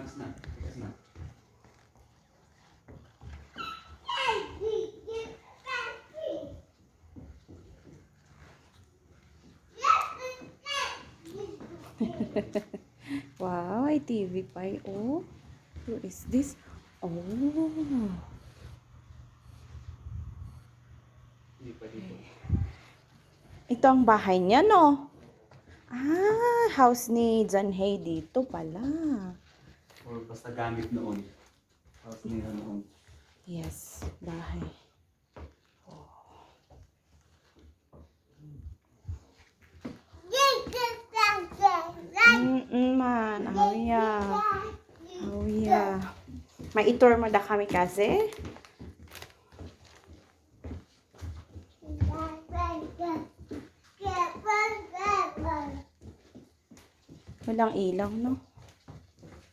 Tigas na. Tigas na. Wow, ay TV pa. Oh, who is this? Oh. Hindi pa dito. Ito ang bahay niya, no? Ah, house ni John Hay dito pala. Or basta gamit noon. Tapos nila noon. Yes, bahay. Man, awiya. Awiya. May itur mo da kami kasi. Walang ilaw, no?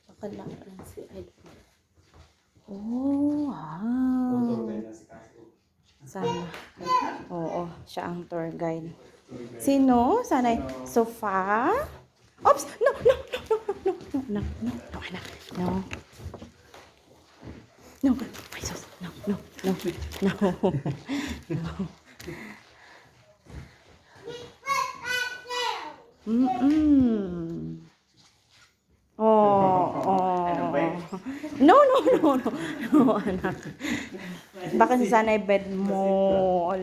Baka lang si Edwin. Oh, wow. Sana. Oo, siya ang tour guide. Sino? Sana sofa? Oops! No, no, no, no, no, no, no, no, no, anak. No. No, my sus. No, no, no, no, no. Mm-mm. Oh, oh. No, no, no, no, no, anak. Baka si sanay bed mo.